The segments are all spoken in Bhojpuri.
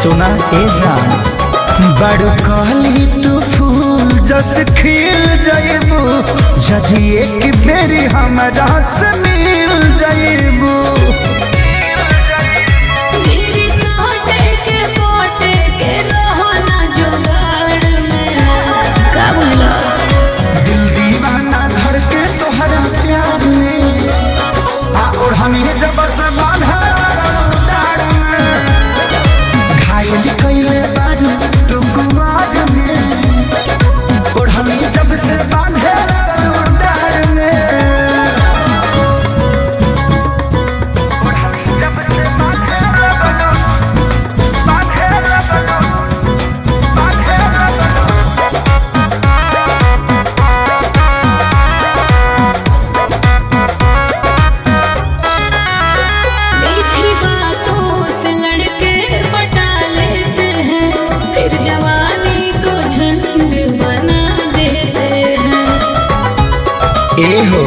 सुना ए जान बड़ कहली तू फूल जस खिल जाइबू जदि एक बेरी हमरा से मिल जाइबू। दिल दीवाना धर के तोहरा प्यार में और हमें जब से बांधा घायल कैले बारू तू कुमार में और हमें जब से बांधे डार में ए हो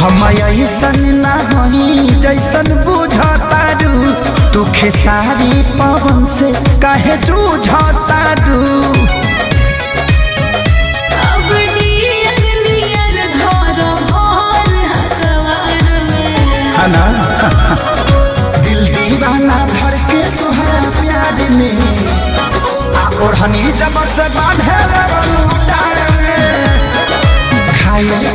हम ऐसन ना होई जैसन बुझतारू तू खेसारी पवन से काहे जूझतारू। ना दिल दीवाना धर के तोहरा प्यार में और हनी जब से बांधे डार में घायल